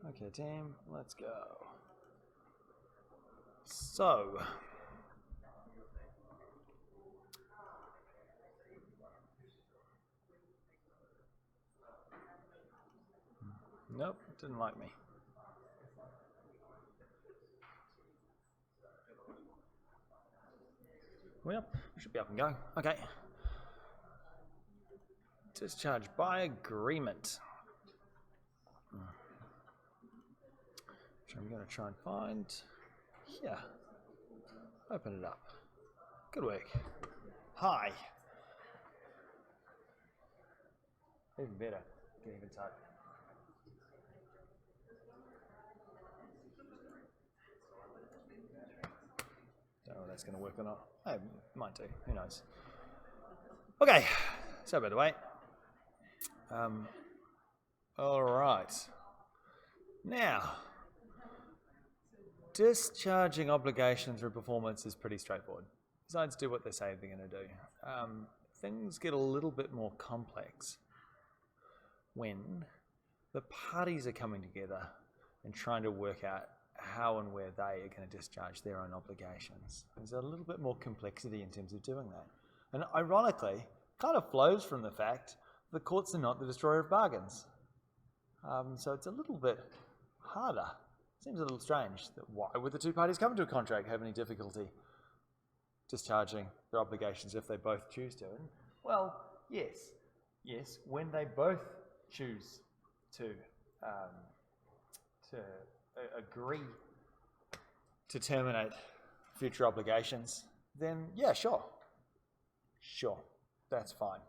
Okay, team, let's go. So, nope, didn't like me. Well, we should be up and going. Okay. Discharge by agreement. Which I'm going to try and find here. Open it up. Good work. Hi. Even better. Can even type. Don't know if that's going to work or not. Oh, might do. Who knows? Okay. So by the way. All right. Now, discharging obligations through performance is pretty straightforward. Sides do what they say they're going to do. Things get a little bit more complex when the parties are coming together and trying to work out how and where they are going to discharge their own obligations. There's a little bit more complexity in terms of doing that. And ironically, kind of flows from the fact the courts are not the destroyer of bargains. So it's a little bit harder. Seems a little strange that why would the two parties come to a contract have any difficulty discharging their obligations if they both choose to? And, well, yes, when they both choose to agree to terminate future obligations, then yeah, sure, that's fine.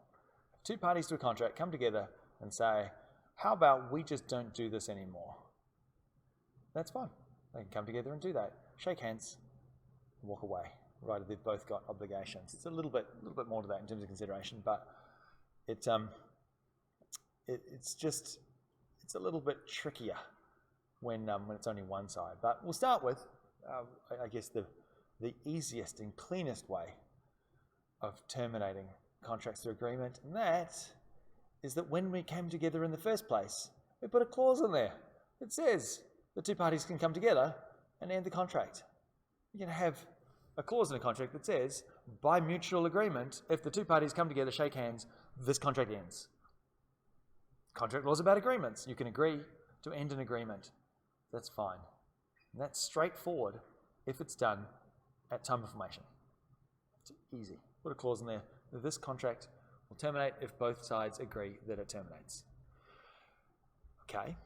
Two parties to a contract come together and say, how about we just don't do this anymore? That's fine. They can come together and do that. Shake hands, walk away. Right, they've both got obligations. It's a little bit more to that in terms of consideration, but it's a little bit trickier when it's only one side. But we'll start with, I guess the easiest and cleanest way of terminating contracts through agreement, and that is that when we came together in the first place, we put a clause in there that says the two parties can come together and end the contract. You can have a clause in a contract that says, by mutual agreement, if the two parties come together, shake hands, this contract ends. Contract law is about agreements. You can agree to end an agreement. That's fine. And that's straightforward if it's done at time of formation. It's easy. Put a clause in there that this contract will terminate if both sides agree that it terminates. Okay.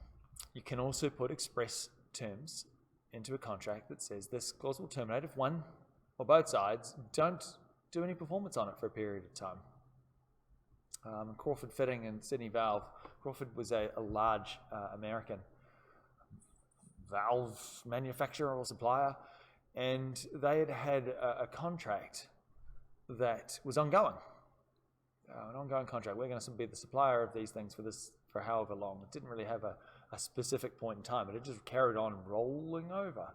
You can also put express terms into a contract that says this clause will terminate if one or both sides don't do any performance on it for a period of time. Crawford Fitting and Sydney Valve. Crawford was a large American valve manufacturer or supplier, and they had a contract that was ongoing. An ongoing contract. We're going to be the supplier of these things for however long. It didn't really have a specific point in time, but it just carried on rolling over.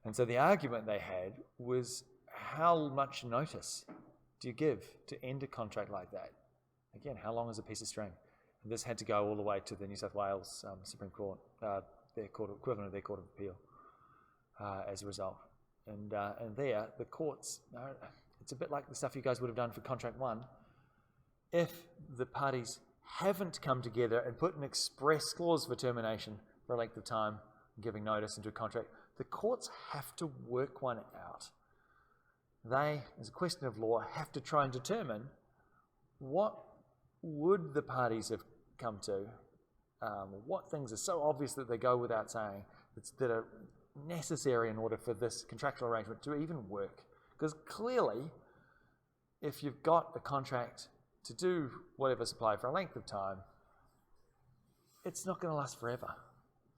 And so the argument they had was, how much notice do you give to end a contract like that? Again, how long is a piece of string? And this had to go all the way to the New South Wales Supreme Court, their court, equivalent of their Court of Appeal, as a result. And there, the courts, it's a bit like the stuff you guys would have done for contract one. If the parties haven't come together and put an express clause for termination for a length of time, giving notice into a contract, the courts have to work one out. They, as a question of law, have to try and determine what would the parties have come to, what things are so obvious that they go without saying, that are necessary in order for this contractual arrangement to even work. Because clearly, if you've got a contract to do whatever supply for a length of time, it's not going to last forever.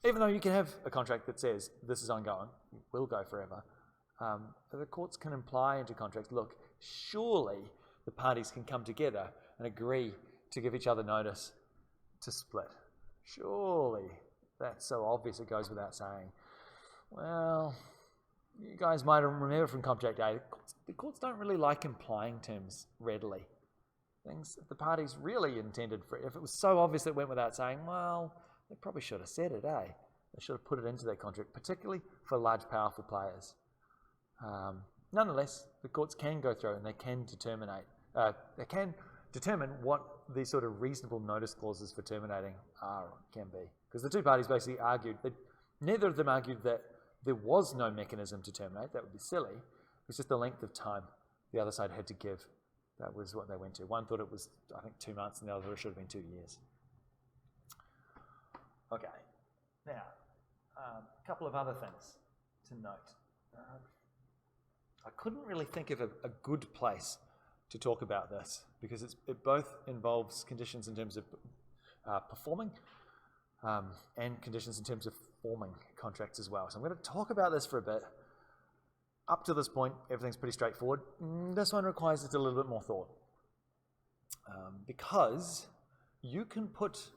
Even though you can have a contract that says this is ongoing, it will go forever, the courts can imply into contracts, look, surely the parties can come together and agree to give each other notice to split. Surely that's so obvious it goes without saying. Well, you guys might remember from Contract A, the courts don't really like implying terms readily. Things that the parties really intended for, if it was so obvious that it went without saying, well, they probably should have said it, eh? They should have put it into their contract, particularly for large, powerful players. Nonetheless, the courts can go through and they can determine what the sort of reasonable notice clauses for terminating are or can be. Because the two parties basically argued that neither of them argued that there was no mechanism to terminate. That would be silly. It was just the length of time the other side had to give. That was what they went to. One thought it was, I think, 2 months, and the other thought it should have been 2 years. Okay. Now, a couple of other things to note. I couldn't really think of a good place to talk about this because it both involves conditions in terms of performing and conditions in terms of forming contracts as well. So I'm going to talk about this for a bit. Up to this point, everything's pretty straightforward. This one requires just a little bit more thought because you can put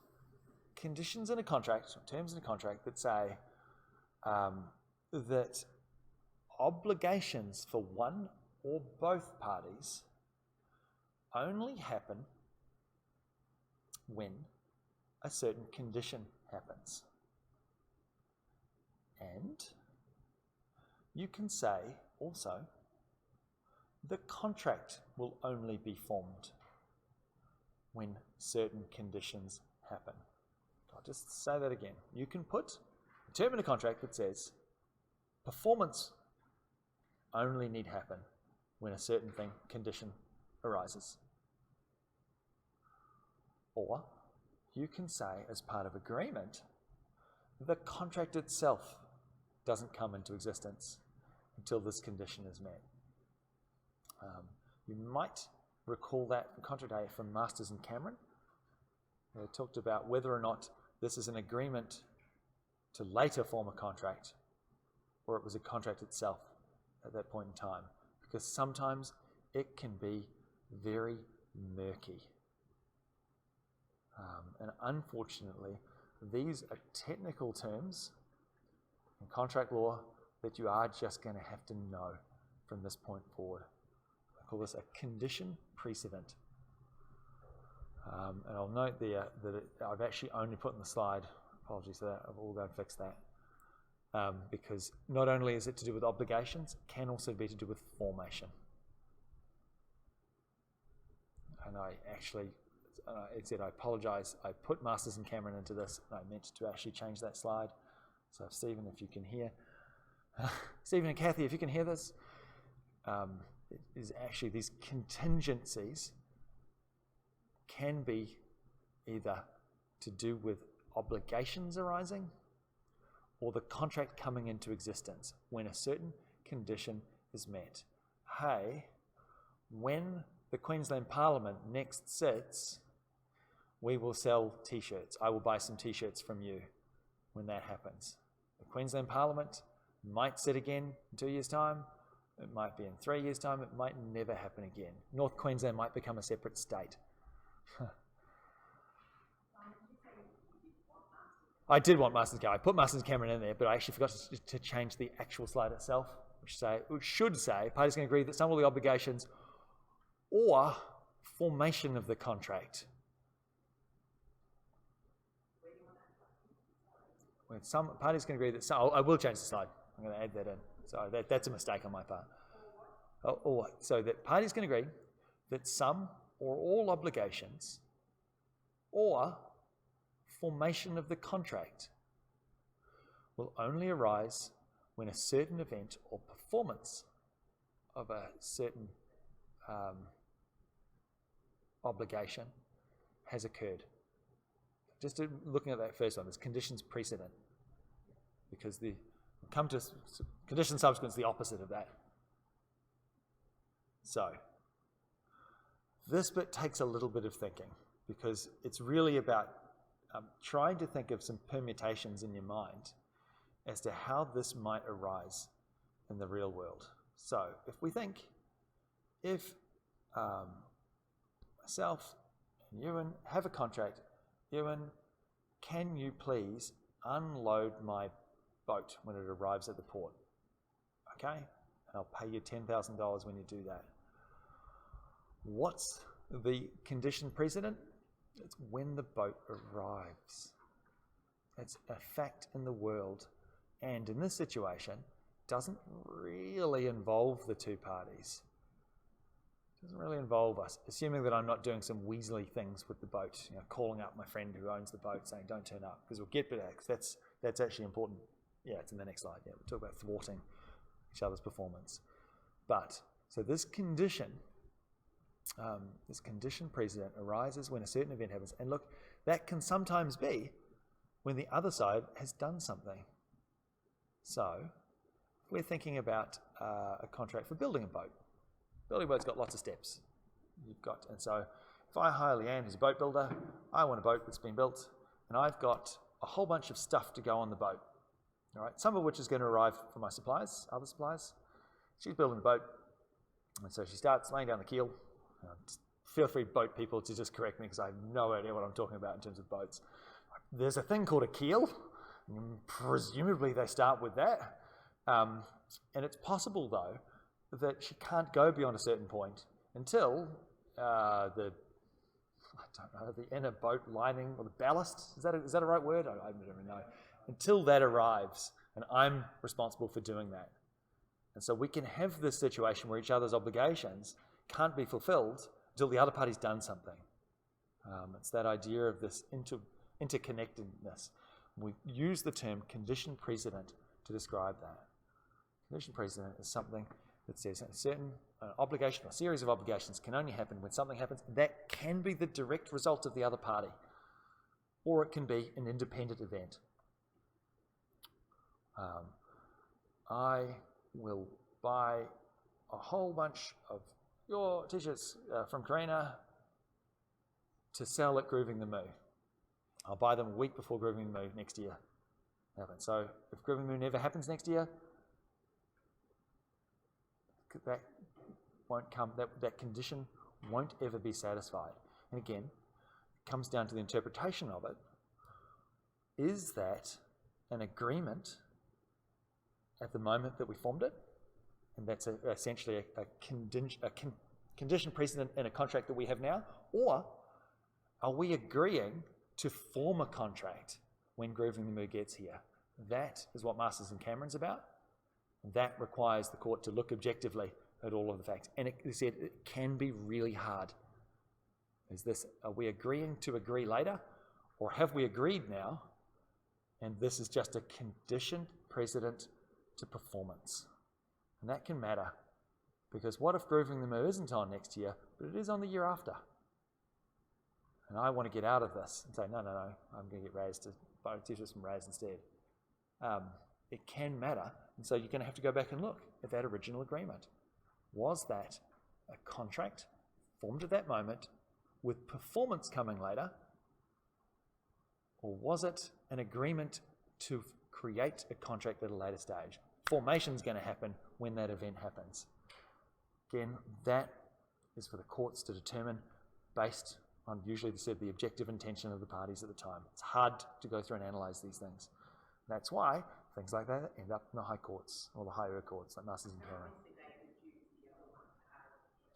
conditions in a contract, terms in a contract that say that obligations for one or both parties only happen when a certain condition happens. And you can say also the contract will only be formed when certain conditions happen. I'll just say that again. You can put a term in a contract that says performance only need happen when a certain condition arises. Or you can say as part of agreement, the contract itself doesn't come into existence until this condition is met. You might recall that from Contract A from Masters and Cameron. They talked about whether or not this is an agreement to later form a contract or it was a contract itself at that point in time, because sometimes it can be very murky. And unfortunately, these are technical terms in contract law that you are just going to have to know from this point forward. I call this a condition precedent. And I'll note there that I've actually only put in the slide, apologies for that, I will go and fix that. Because not only is it to do with obligations, it can also be to do with formation. And I actually, I apologise, I put Masters and Cameron into this, and I meant to actually change that slide. So Stephen, if you can hear, Stephen and Kathy, if you can hear this, it is actually these contingencies can be either to do with obligations arising or the contract coming into existence when a certain condition is met. Hey, when the Queensland Parliament next sits, we will sell t-shirts. I will buy some t-shirts from you when that happens. The Queensland Parliament might sit again in 2 years' time. It might be in 3 years' time. It might never happen again. North Queensland might become a separate state. I did want Masters and Cameron. I put Masters and Cameron in there, but I actually forgot to change the actual slide itself, which should say parties can agree that some of the obligations or formation of the contract. When some parties can agree that some, I will change the slide. I'm going to add that in. So that's a mistake on my part. So that parties can agree that some or all obligations or formation of the contract will only arise when a certain event or performance of a certain obligation has occurred. Just looking at that first one, there's conditions precedent, because the come to condition subsequent is the opposite of that. So this bit takes a little bit of thinking, because it's really about trying to think of some permutations in your mind as to how this might arise in the real world. So if we think, if myself and Ewan have a contract, Ewan, can you please unload my boat when it arrives at the port? Okay, and I'll pay you $10,000 when you do that. What's the condition precedent? It's when the boat arrives. It's a fact in the world, and in this situation, doesn't really involve the two parties. It doesn't really involve us, assuming that I'm not doing some Weasley things with the boat, calling up my friend who owns the boat saying, don't turn up, because we'll get to that, because that's actually important. Yeah, it's in the next slide. Yeah, we'll talk about thwarting each other's performance. But, so this condition precedent arises when a certain event happens. And look, that can sometimes be when the other side has done something. So, we're thinking about a contract for building a boat. Building a boat's got lots of steps. And so if I hire Leanne, who's a boat builder, I want a boat that's been built, and I've got a whole bunch of stuff to go on the boat. All right, some of which is going to arrive from my suppliers, other suppliers. She's building the boat, and so she starts laying down the keel. Feel free, boat people, to just correct me because I have no idea what I'm talking about in terms of boats. There's a thing called a keel. Presumably they start with that. And it's possible, though, that she can't go beyond a certain point until the inner boat lining, or the ballast, is that a right word? I don't even know. Until that arrives, and I'm responsible for doing that. And so we can have this situation where each other's obligations can't be fulfilled until the other party's done something. It's that idea of this interconnectedness. We use the term condition precedent to describe that. Condition precedent is something that says a certain obligation or series of obligations can only happen when something happens that can be the direct result of the other party, or it can be an independent event. I will buy a whole bunch of your t-shirts from Karina to sell at Grooving the Moo. I'll buy them a week before Grooving the Moo next year. So if Grooving the Moo never happens next year, that won't come. That condition won't ever be satisfied. And again, it comes down to the interpretation of it. Is that an agreement at the moment that we formed it? And that's essentially a condition precedent in a contract that we have now? Or are we agreeing to form a contract when Grooving the Moo gets here? That is what Masters and Cameron's about. That requires the court to look objectively at all of the facts. And it can be really hard. Are we agreeing to agree later? Or have we agreed now? And this is just a condition precedent to performance. And that can matter. Because what if Grooving the Moo isn't on next year, but it is on the year after? And I want to get out of this and say, no, I'm going to get Raz to buy t-shirts from Raz instead. It can matter. And so you're going to have to go back and look at that original agreement. Was that a contract formed at that moment with performance coming later? Or was it an agreement to create a contract at a later stage? Formation is going to happen when that event happens. Again, that is for the courts to determine based on usually the objective intention of the parties at the time. It's hard to go through and analyse these things. That's why things like that end up in the high courts or the higher courts, like Masters and Cameron.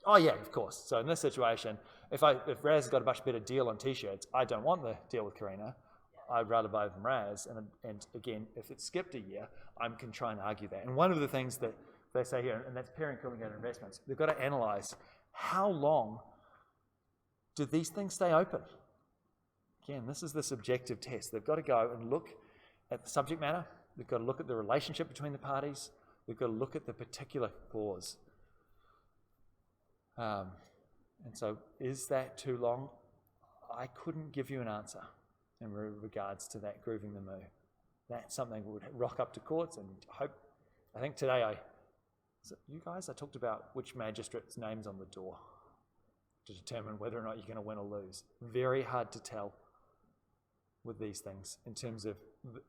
Oh yeah, of course. So in this situation, if Raz has got a much better deal on t-shirts, I don't want the deal with Karina. I'd rather buy from Raz. And again, if it's skipped a year, I can try and argue that. And one of the things that they say here, and that's pairing cooling out investments, they've got to analyse how long do these things stay open. Again, this is the subjective test. They've got to go and look at the subject matter. They've got to look at the relationship between the parties. They've got to look at the particular clause. And so, is that too long? I couldn't give you an answer in regards to that Grooving the Moo. That's something we would rock up to courts and hope. I think today I talked about which magistrate's name's on the door to determine whether or not you're going to win or lose. Very hard to tell with these things in terms of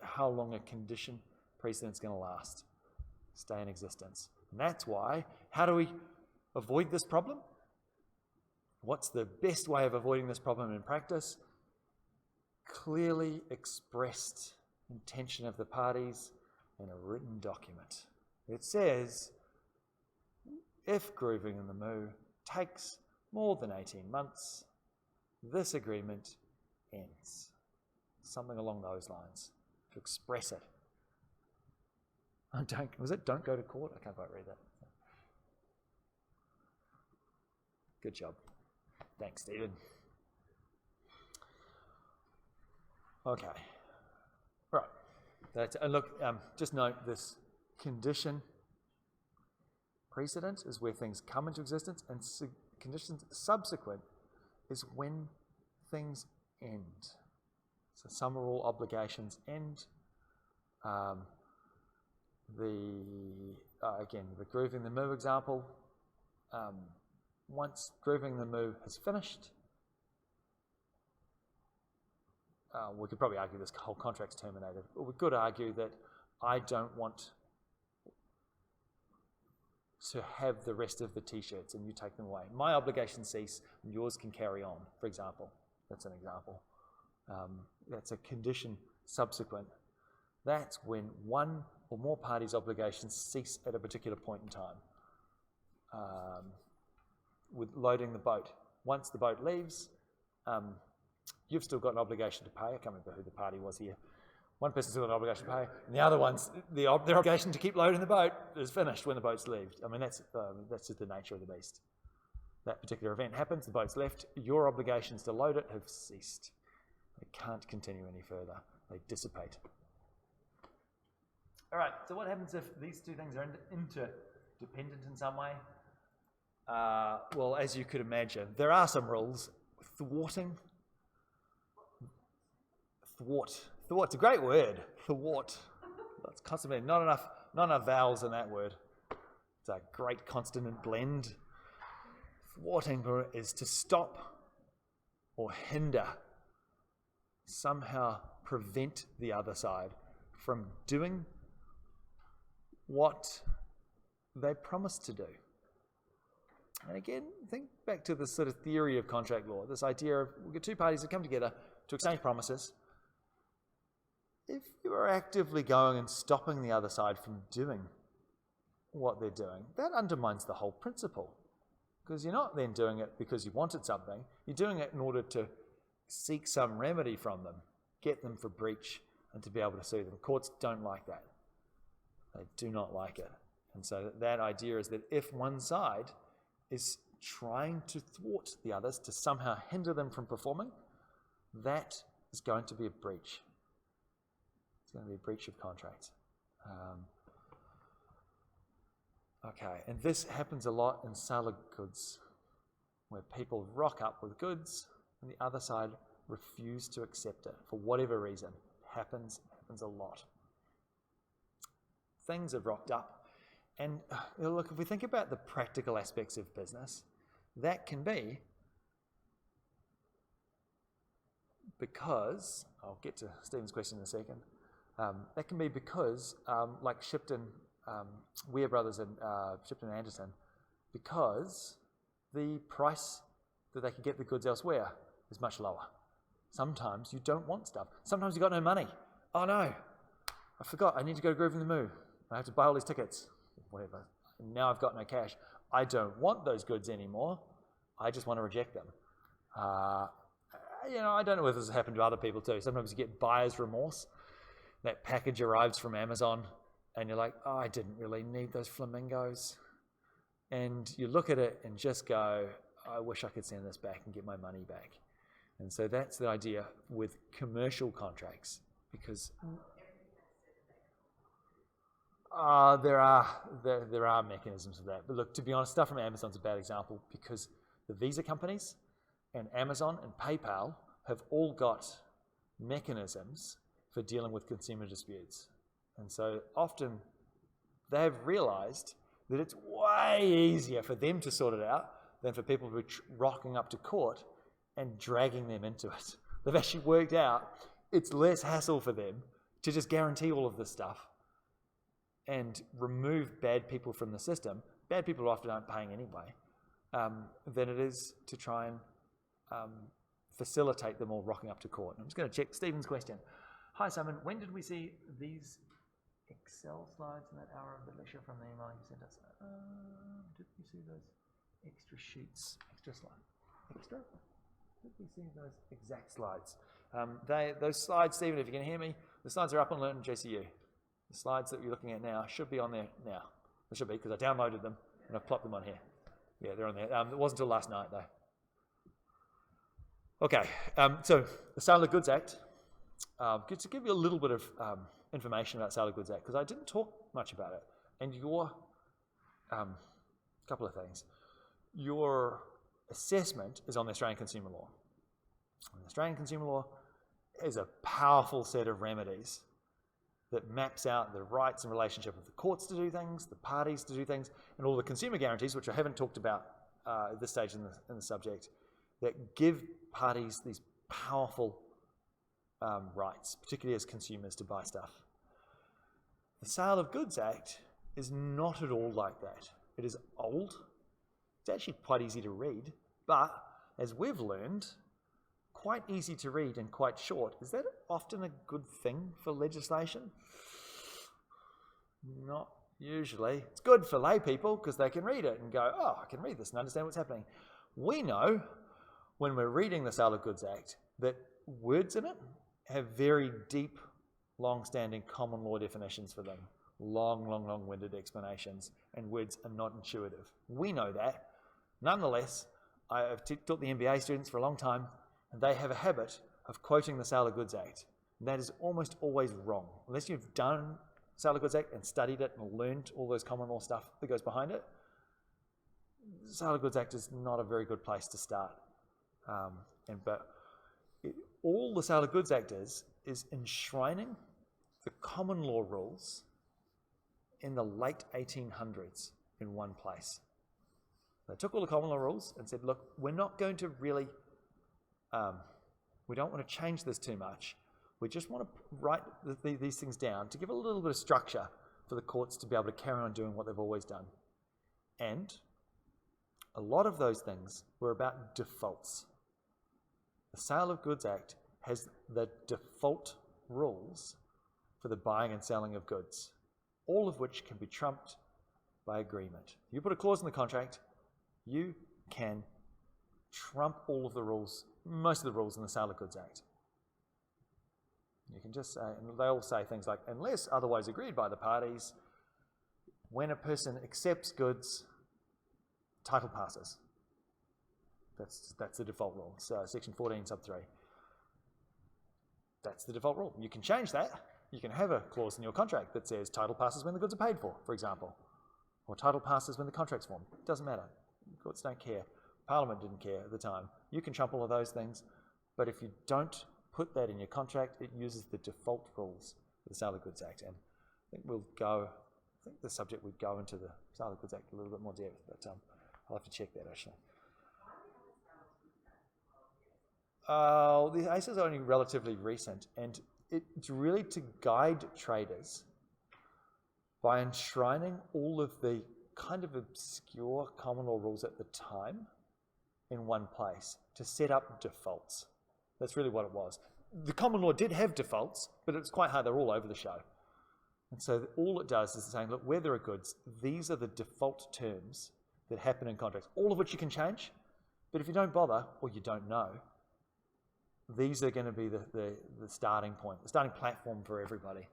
how long a condition precedent's going to last, stay in existence. And that's why, how do we avoid this problem? What's the best way of avoiding this problem in practice? Clearly expressed intention of the parties in a written document. It says, if Grooving in the Moo takes more than 18 months, this agreement ends. Something along those lines. to express it. Don't go to court? I can't quite read that. Good job. Thanks, Stephen. Okay. Right. And look, just note this condition precedent is where things come into existence, and conditions subsequent is when things end. So some or all obligations end. Again, the grooving the move example, once grooving the move has finished, we could probably argue this whole contract's terminated, but we could argue that I don't want to have the rest of the t-shirts and you take them away. My obligations cease and yours can carry on, for example. That's an example. That's a condition subsequent. That's when one or more parties' obligations cease at a particular point in time. With loading the boat. Once the boat leaves, you've still got an obligation to pay. I can't remember who the party was here. One person's still got an obligation to pay, and the other one's, their obligation to keep loading the boat is finished when the boat's leaves. I mean, that's just the nature of the beast. That particular event happens, the boat's left, your obligations to load it have ceased. They can't continue any further. They dissipate. All right, so what happens if these two things are interdependent in some way? Well, as you could imagine, there are some rules. Thwarting. Thwart's a great word. Thwart. That's constantly not enough vowels in that word. It's a great consonant blend. Thwarting is to stop or hinder, somehow prevent the other side from doing what they promised to do. And again, think back to this sort of theory of contract law, this idea of we've got two parties that come together to exchange promises. If you are actively going and stopping the other side from doing what they're doing, that undermines the whole principle. Because you're not then doing it because you wanted something, you're doing it in order to seek some remedy from them, get them for breach, and to be able to sue them. Courts don't like that. They do not like it. And so that idea is that if one side is trying to thwart the others, to somehow hinder them from performing, that is going to be a breach. It's going to be a breach of contract. Okay, and this happens a lot in sale of goods, where people rock up with goods and the other side refuse to accept it for whatever reason. Happens a lot. Things have rocked up. And look, if we think about the practical aspects of business, that can be because, I'll get to Stephen's question in a second, that can be because, like Shipton, Weir Brothers and Shipton and Anderson, because the price that they can get the goods elsewhere is much lower. Sometimes you don't want stuff. Sometimes you've got no money. Oh no, I forgot, I need to go to Grooving the Moo. I have to buy all these tickets. Whatever. Now I've got no cash. I don't want those goods anymore. I just want to reject them. I don't know if this has happened to other people too. Sometimes you get buyer's remorse. That package arrives from Amazon and you're like, oh, I didn't really need those flamingos. And you look at it and just go, I wish I could send this back and get my money back. And so that's the idea with commercial contracts, because there are mechanisms for that. But look, to be honest, stuff from Amazon's a bad example, because the Visa companies and Amazon and PayPal have all got mechanisms for dealing with consumer disputes. And so often they've realized that it's way easier for them to sort it out than for people to be rocking up to court and dragging them into it. They've actually worked out it's less hassle for them to just guarantee all of this stuff and remove bad people from the system. Bad people often aren't paying anyway, than it is to try and facilitate them all rocking up to court. I'm just going to check Stephen's question. Hi Simon, when did we see these Excel slides in that hour of the lecture from the email you sent us? Did we see those extra sheets? Extra? Did we see those exact slides? Those slides, Stephen, if you can hear me, The slides are up on Learn JCU. The slides that you're looking at now should be on there now. They should be, because I downloaded them and I've plopped them on here. Yeah, they're on there. It wasn't until last night, though. Okay, so the Sale of Goods Act, to give you a little bit of information about Sale of Goods Act, because I didn't talk much about it, and couple of things. Your assessment is on the Australian Consumer Law. And the Australian Consumer Law is a powerful set of remedies that maps out the rights and relationship of the courts to do things, the parties to do things, and all the consumer guarantees, which I haven't talked about at this stage in the subject, that give parties these powerful rights, particularly as consumers, to buy stuff. The Sale of Goods Act is not at all like that. It is old. It's actually quite easy to read, but as we've learned, quite easy to read and quite short. Is that often a good thing for legislation? Not usually. It's good for lay people because they can read it and go, oh, I can read this and understand what's happening. We know when we're reading the Sale of Goods Act that words in it have very deep, long-standing common law definitions for them. Long-winded explanations, and words are not intuitive. We know that. Nonetheless, I have taught the MBA students for a long time, and they have a habit of quoting the Sale of Goods Act. And that is almost always wrong. Unless you've done Sale of Goods Act and studied it and learned all those common law stuff that goes behind it, the Sale of Goods Act is not a very good place to start. All the Sale of Goods Act is enshrining the common law rules in the late 1800s in one place. They took all the common law rules and said, look, we're not going to really, we don't want to change this too much. We just want to write these things down to give a little bit of structure for the courts to be able to carry on doing what they've always done. And a lot of those things were about defaults. The Sale of Goods Act has the default rules for the buying and selling of goods, all of which can be trumped by agreement. You put a clause in the contract, you can trump all of the rules, most of the rules in the Sale of Goods Act. You can just say, and they all say things like, unless otherwise agreed by the parties, when a person accepts goods, title passes. That's the default rule. So section 14 sub 3. That's the default rule. You can change that. You can have a clause in your contract that says title passes when the goods are paid for example. Or title passes when the contract's formed. It doesn't matter. The courts don't care. Parliament didn't care at the time. You can trump all of those things, but if you don't put that in your contract, it uses the default rules of the Sale of Goods Act. And I think the subject would go into the Sale of Goods Act a little bit more depth, but I'll have to check that actually. The ACE is only relatively recent, and it's really to guide traders by enshrining all of the kind of obscure common law rules at the time in one place to set up defaults. That's really what it was. The common law did have defaults, but it's quite hard. They're all over the show. And so all it does is saying, look, where there are goods, these are the default terms that happen in contracts, all of which you can change. But if you don't bother, or you don't know, these are going to be the starting point, the starting platform for everybody.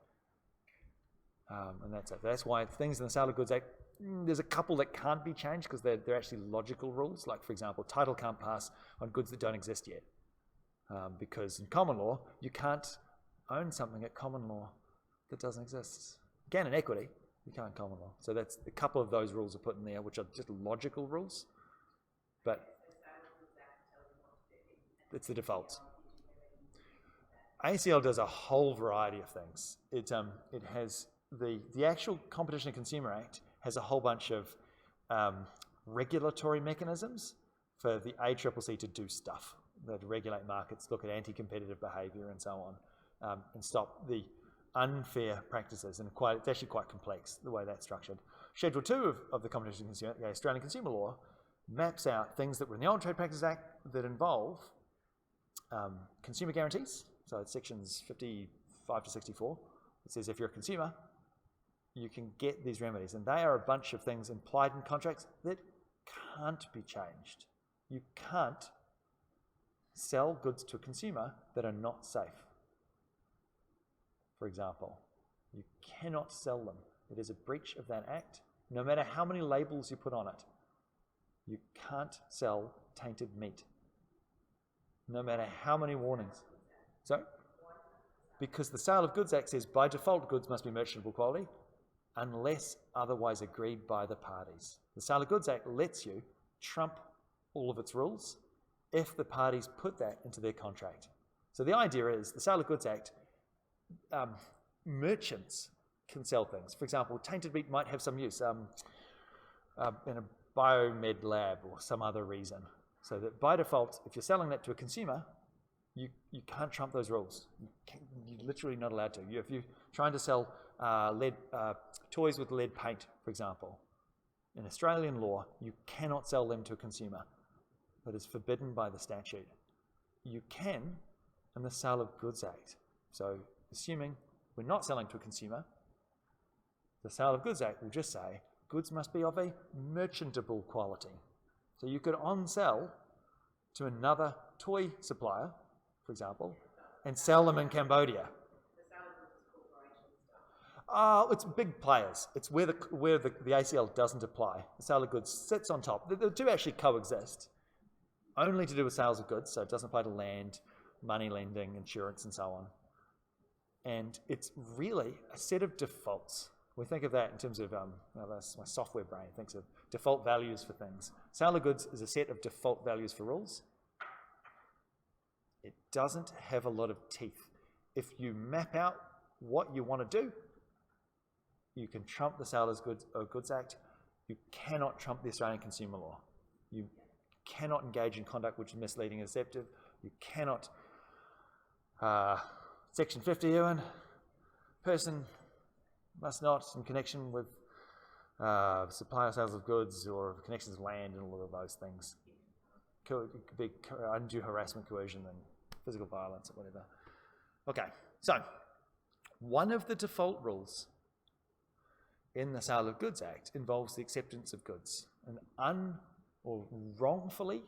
And that's it. That's why things in the Sale of Goods Act, there's a couple that can't be changed because they're actually logical rules. Like, for example, title can't pass on goods that don't exist yet. Because in common law, you can't own something at common law that doesn't exist. You can in equity, you can't in common law. So that's a couple of those rules are put in there, which are just logical rules. But it's the defaults. ACL does a whole variety of things. It has the actual Competition and Consumer Act has a whole bunch of regulatory mechanisms for the ACCC to do stuff, that regulate markets, look at anti-competitive behaviour and so on, and stop the unfair practices. And it's actually quite complex the way that's structured. Schedule 2 of the Competition and Consumer, the Australian Consumer Law, maps out things that were in the old Trade Practices Act that involve consumer guarantees. So it's sections 55 to 64. It says if you're a consumer, you can get these remedies. And they are a bunch of things implied in contracts that can't be changed. You can't sell goods to a consumer that are not safe. for example. You cannot sell them. It is a breach of that act, no matter how many labels you put on it. You can't sell tainted meat, no matter how many warnings. So, because the Sale of Goods Act says by default goods must be merchantable quality unless otherwise agreed by the parties. The Sale of Goods Act lets you trump all of its rules if the parties put that into their contract. So the idea is the Sale of Goods Act, merchants can sell things. For example, tainted meat might have some use in a biomed lab or some other reason. So that by default, if you're selling that to a consumer, you can't trump those rules. You're literally not allowed to. If you're trying to sell toys with lead paint, for example, in Australian law, you cannot sell them to a consumer. That is forbidden by the statute. You can in the Sale of Goods Act. So assuming we're not selling to a consumer, the Sale of Goods Act will just say goods must be of a merchantable quality. So you could on-sell to another toy supplier, for example, and sell them in Cambodia. It's big players. It's where the ACL doesn't apply. The Sale of Goods sits on top. The two actually coexist, only to do with sales of goods, so it doesn't apply to land, money lending, insurance, and so on. And it's really a set of defaults. We think of that in terms of, that's my software brain thinks of default values for things. Sale of goods is a set of default values for rules. It doesn't have a lot of teeth. If you map out what you want to do, you can trump the Sale of Goods Act. You cannot trump the Australian consumer law. You cannot engage in conduct which is misleading and deceptive. You cannot, Section 50, Ewan, person must not, in connection with supply or sales of goods or connections of land and all of those things. It could be undue harassment, coercion, and physical violence or whatever. Okay, so one of the default rules in the Sale of Goods Act involves the acceptance of goods. And or wrongfully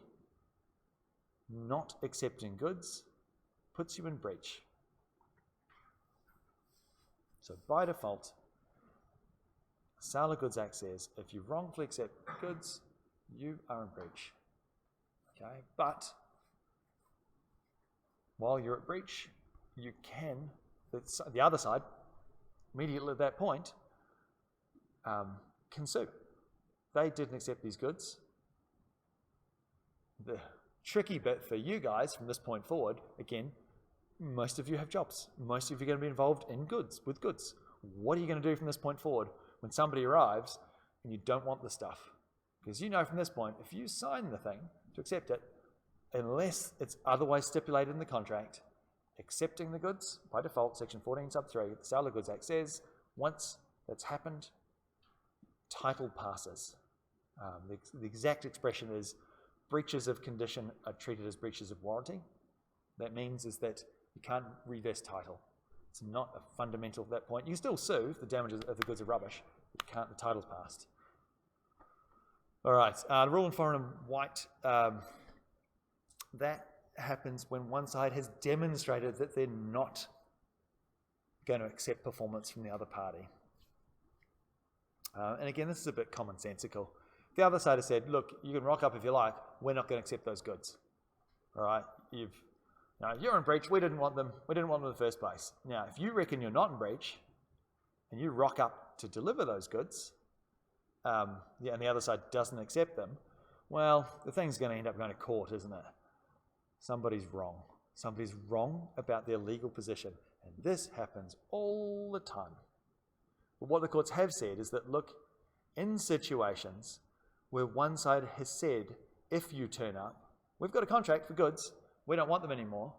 not accepting goods puts you in breach. So by default, the Sale of Goods Act says if you wrongfully accept goods, you are in breach. Okay, but while you're at breach, you can, the other side, immediately at that point, can sue. They didn't accept these goods. The tricky bit for you guys from this point forward, again, most of you have jobs. Most of you are going to be involved in goods, with goods. What are you going to do from this point forward when somebody arrives and you don't want the stuff? Because you know from this point, if you sign the thing to accept it, unless it's otherwise stipulated in the contract, accepting the goods, by default, Section 14 sub 3, the Sale of Goods Act says, once that's happened, title passes. The exact expression is, breaches of condition are treated as breaches of warranty. That means is that you can't revest title. It's not a fundamental at that point. You can still sue if the damages of the goods are rubbish, but you can't, the title's passed. All right, the rule in foreign and white, that happens when one side has demonstrated that they're not going to accept performance from the other party. And again, this is a bit commonsensical. The other side has said, look, you can rock up if you like, we're not going to accept those goods. All right, you're in breach, we didn't want them in the first place. Now, if you reckon you're not in breach, and you rock up to deliver those goods, and the other side doesn't accept them, well, the thing's going to end up going to court, isn't it? Somebody's wrong. Somebody's wrong about their legal position, and this happens all the time. But what the courts have said is that, look, in situations where one side has said, if you turn up, we've got a contract for goods, we don't want them anymore.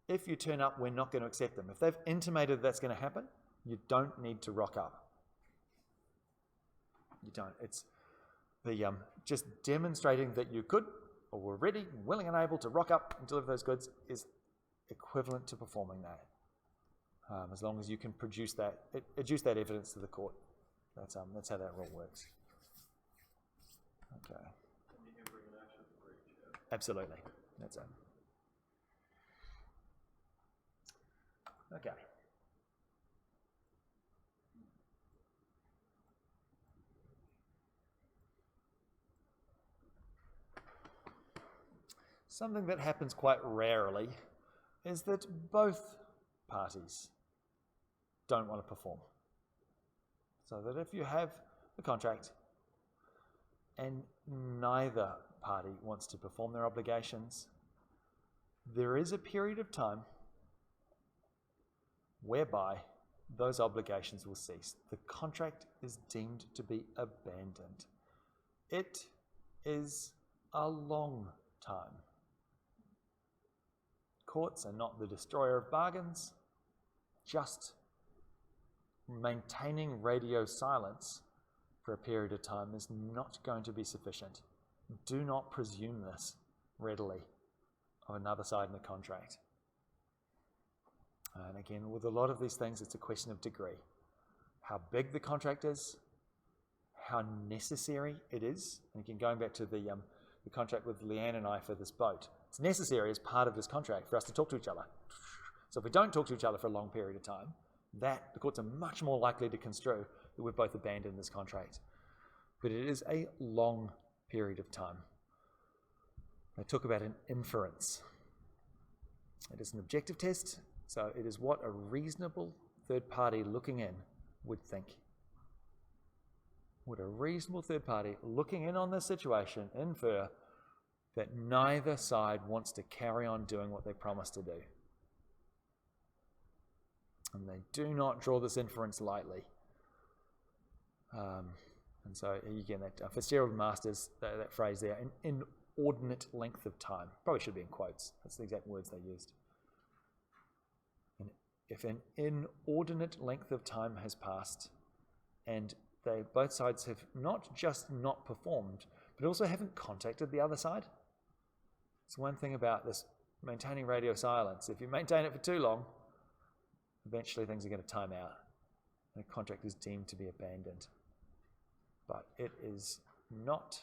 If you turn up, we're not going to accept them. If they've intimated that's going to happen, you don't need to rock up. You don't. It's the just demonstrating that you could, or were ready, willing and able to rock up and deliver those goods is equivalent to performing that. As long as you can produce that evidence to the court. That's how that rule works. Okay. And you can bring an action for breach. Yeah. Absolutely. That's it. Okay. something that happens quite rarely is that both parties don't want to perform. So that if you have a contract and neither party wants to perform their obligations, there is a period of time whereby those obligations will cease. The contract is deemed to be abandoned. It is a long time. Courts are not the destroyer of bargains. Just maintaining radio silence for a period of time is not going to be sufficient. Do not presume this readily of another side in the contract. And again, with a lot of these things, it's a question of degree. How big the contract is, how necessary it is. And again, going back to the contract with Leanne and I for this boat, it's necessary as part of this contract for us to talk to each other. So if we don't talk to each other for a long period of time, the courts are much more likely to construe that we've both abandoned this contract. But it is a long period of time. They talk about an inference. It is an objective test, so it is what a reasonable third party looking in would think. Would a reasonable third party looking in on this situation infer that neither side wants to carry on doing what they promised to do? And they do not draw this inference lightly. And so again, that Fitzgerald and Masters, that phrase there, an inordinate length of time, probably should be in quotes. That's the exact words they used. And if an inordinate length of time has passed, and both sides have not just not performed, but also haven't contacted the other side. It's one thing about this maintaining radio silence. If you maintain it for too long, eventually things are going to time out, and a contract is deemed to be abandoned. But it is not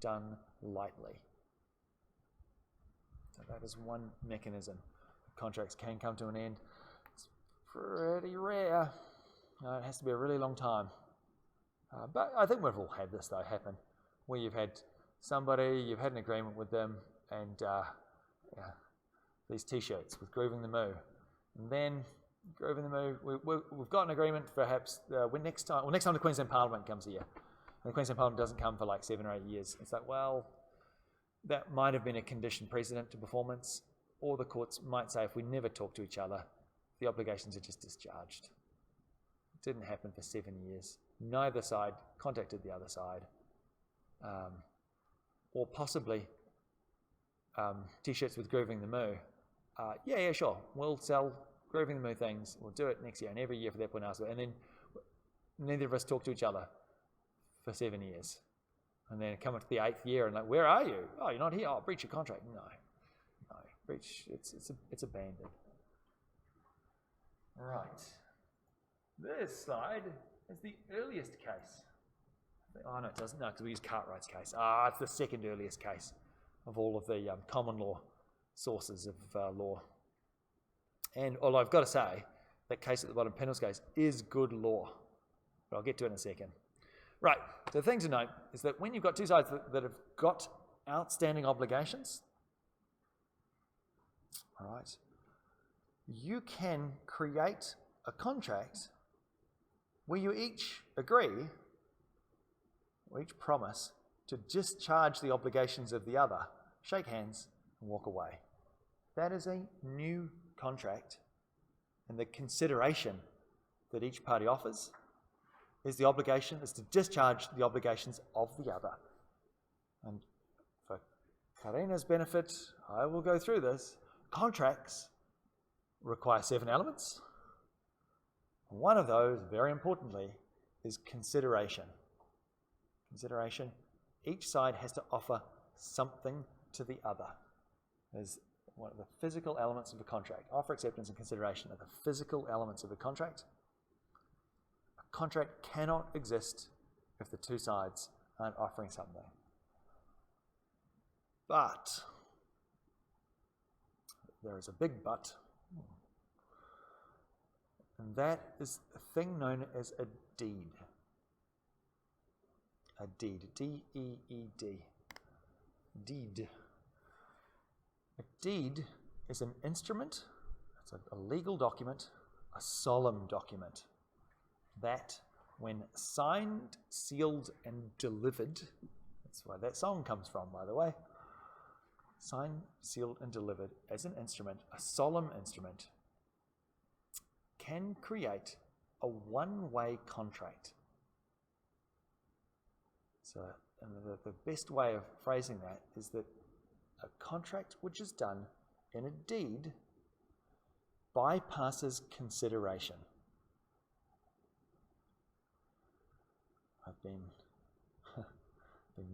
done lightly. So that is one mechanism. Contracts can come to an end. It's pretty rare. It has to be a really long time. But I think we've all had this, though, happen, where you've had somebody, you've had an agreement with them, and these T-shirts with Grooving the Moo. And then Grooving the Moo, we've got an agreement perhaps next time the Queensland Parliament comes here. And the Queensland Parliament doesn't come for like 7 or 8 years. It's like, well, that might have been a condition precedent to performance, or the courts might say if we never talk to each other, the obligations are just discharged. It didn't happen for 7 years. Neither side contacted the other side. Or possibly T-shirts with Grooving the Moo. Yeah, sure. We'll sell Grooving the Moo things. We'll do it next year and every year for that point after. And then neither of us talk to each other for 7 years. And then come into the 8th year and like, where are you? Oh, you're not here. Oh, breach your contract. No. Breach. It's abandoned. Right. This slide is the earliest case. Oh, no, it doesn't. No, because we use Cartwright's case. It's the second earliest case of all of the common law sources of law. And although I've got to say, that case at the bottom, Pennell's case, is good law. But I'll get to it in a second. Right, so the thing to note is that when you've got two sides that have got outstanding obligations, all right, you can create a contract where you each agree, or each promise, to discharge the obligations of the other, shake hands, and walk away. That is a new contract, and the consideration that each party offers is to discharge the obligations of the other. And for Karina's benefit, I will go through this. Contracts require 7 elements. One of those, very importantly, is consideration. Consideration. Each side has to offer something to the other. There's one of the physical elements of a contract. Offer, acceptance, and consideration are the physical elements of a contract. A contract cannot exist if the two sides aren't offering something. But, there is a big but, and that is a thing known as a deed. A deed. D-E-E-D. Deed. A deed is an instrument, it's a legal document, a solemn document, that when signed, sealed, and delivered, that's where that song comes from, by the way, signed, sealed, and delivered as an instrument, a solemn instrument, can create a one-way contract. So and the best way of phrasing that is that a contract which is done in a deed bypasses consideration. I've been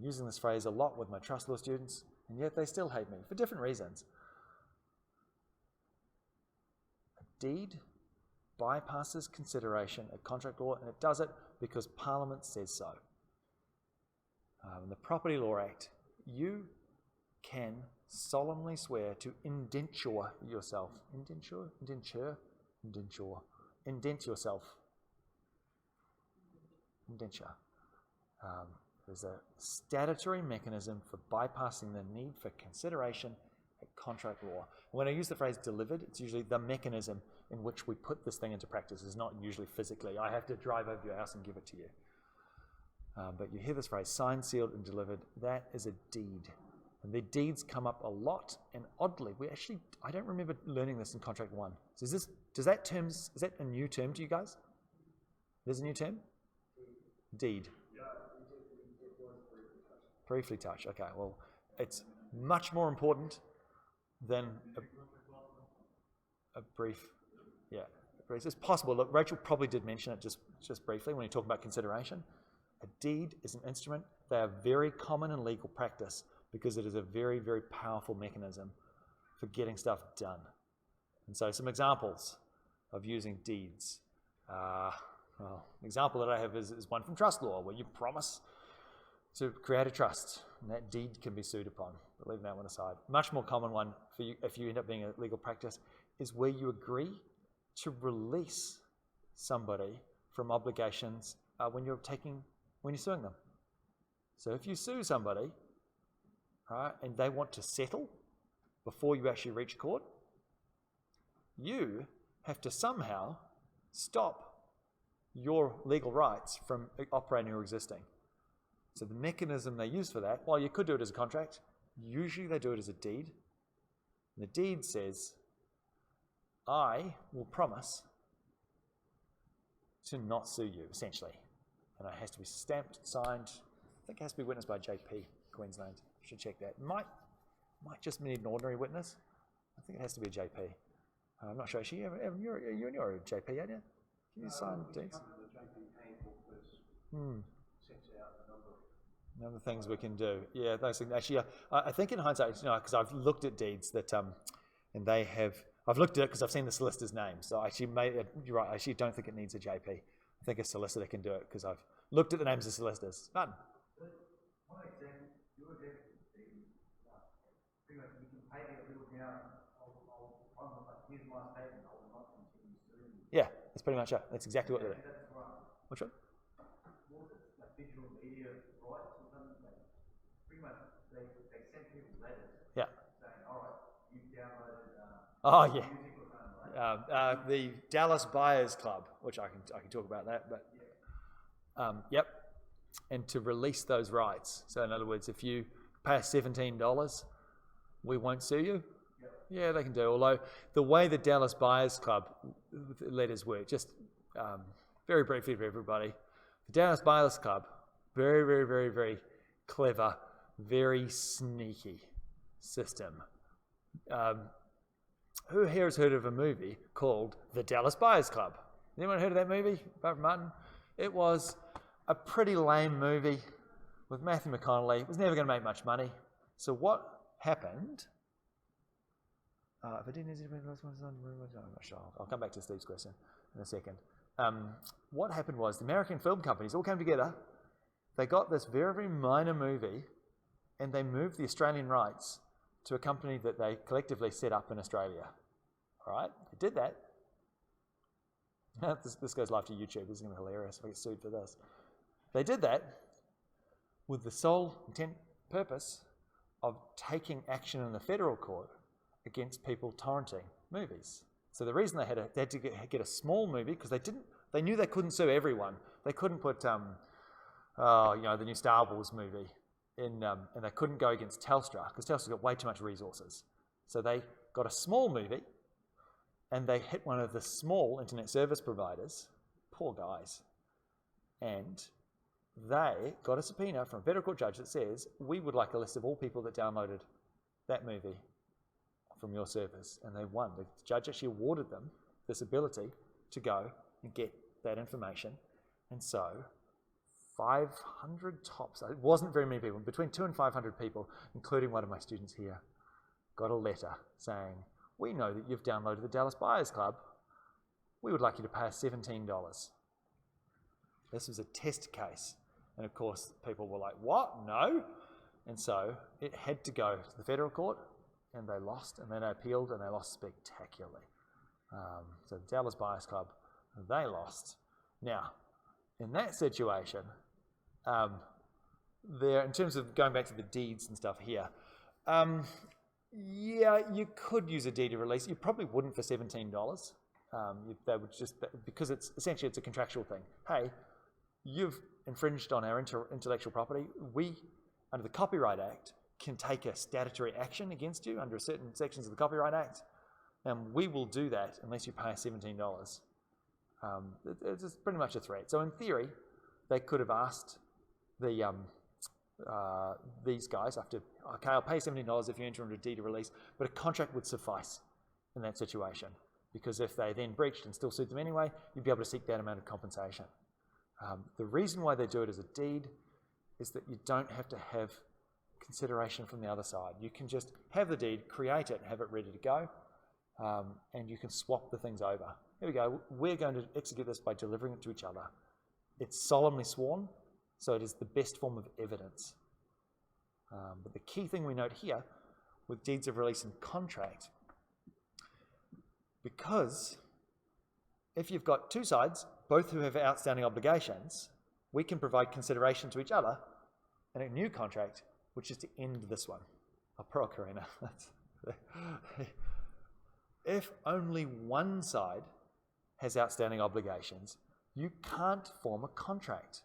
using this phrase a lot with my trust law students, and yet they still hate me for different reasons. A deed bypasses consideration at contract law, and it does it because Parliament says so. In the Property Law Act, you can solemnly swear to indenture yourself. Indent yourself. Indenture. There's a statutory mechanism for bypassing the need for consideration at contract law. When I use the phrase delivered, it's usually the mechanism in which we put this thing into practice. It's not usually physically. I have to drive over to your house and give it to you. But you hear this phrase, signed, sealed, and delivered. That is a deed. And the deeds come up a lot, and oddly, I don't remember learning this in Contract 1. So is that a new term to you guys? There's a new term? Deed. Yeah, it was Briefly touched. Okay, well, it's much more important than a brief, yeah. It's possible. Look, Rachel probably did mention it just briefly when you talk about consideration. A deed is an instrument. They are very common in legal practice because it is a very, very powerful mechanism for getting stuff done. And so some examples of using deeds. Well, an example that I have is one from trust law, where you promise to create a trust, and that deed can be sued upon. But leaving that one aside. Much more common one for you, if you end up being a legal practice, is where you agree to release somebody from obligations when you're suing them. So if you sue somebody, right, and they want to settle before you actually reach court, you have to somehow stop your legal rights from operating or existing. So the mechanism they use for that, well, you could do it as a contract. Usually they do it as a deed. And the deed says, I will promise to not sue you, essentially. And it has to be stamped, signed. I think it has to be witnessed by JP, Queensland. You should check that. Might just need an ordinary witness. I think it has to be a JP. I'm not sure. Actually, Evan, you're a JP, aren't you? Can you sign deeds? sets out a number of things we can do. Yeah, those things. Actually, I think in hindsight, because I've looked at deeds that, and they have. I've looked at it because I've seen the solicitor's name. So actually, you're right. I actually don't think it needs a JP. I think a solicitor can do it because I've looked at the names of solicitors. None. One example, your example is pretty much you can pay me a little down. Here's my statement. I will not continue suing you. Yeah, that's pretty much it. That's exactly what they're doing. That's right. Which one? What was it? Like digital media rights or something? Pretty much they sent people letters. Yeah. Saying, all right, you've downloaded music or something, right? The Dallas Buyers Club, which I can talk about that, but yep. And to release those rights. So in other words, if you pay us $17, we won't sue you. Yep. Yeah, they can do. Although the way the Dallas Buyers Club letters work, just very briefly for everybody, the Dallas Buyers Club, very, very, very, very clever, very sneaky system. Who here has heard of a movie called The Dallas Buyers Club? Anyone heard of that movie, apart from Martin? It was a pretty lame movie with Matthew McConaughey. It was never going to make much money. So what happened? If I didn't, I'm not sure. I'll come back to Steve's question in a second. What happened was the American film companies all came together. They got this very, very minor movie, and they moved the Australian rights to a company that they collectively set up in Australia. All right, they did that. This goes live to YouTube. This is going to be hilarious if I get sued for this. They did that with the sole intent purpose of taking action in the federal court against people torrenting movies. So the reason they had to get a small movie, because they knew they couldn't sue everyone. They couldn't put the new Star Wars movie in, and they couldn't go against Telstra because Telstra's got way too much resources. So they got a small movie, and they hit one of the small internet service providers, poor guys, and they got a subpoena from a federal court judge that says, we would like a list of all people that downloaded that movie from your servers, and they won. The judge actually awarded them this ability to go and get that information, and so 500 tops, it wasn't very many people, between 200 and 500 people, including one of my students here, got a letter saying, we know that you've downloaded the Dallas Buyers Club, we would like you to pay us $17. This was a test case, and of course people were like, what? No? And so it had to go to the federal court, and they lost, and then they appealed, and they lost spectacularly. So the Dallas Buyers Club, they lost. Now, in that situation, in terms of going back to the deeds and stuff here, yeah, you could use a deed of release. You probably wouldn't for $17. They would just, because it's essentially a contractual thing. Hey, you've infringed on our intellectual property. We, under the Copyright Act, can take a statutory action against you under certain sections of the Copyright Act, and we will do that unless you pay us $17. It's pretty much a threat. So in theory, they could have asked these guys after, okay, I'll pay $17 if you enter into a deed of release, but a contract would suffice in that situation, because if they then breached and still sued them anyway, you'd be able to seek that amount of compensation. The reason why they do it as a deed is that you don't have to have consideration from the other side. You can just have the deed, create it, have it ready to go, and you can swap the things over. Here we go. We're going to execute this by delivering it to each other. It's solemnly sworn, so it is the best form of evidence. But the key thing we note here with deeds of release and contract, because if you've got two sides, both who have outstanding obligations, we can provide consideration to each other in a new contract, which is to end this one. Oh, pro Karina. If only one side has outstanding obligations, you can't form a contract,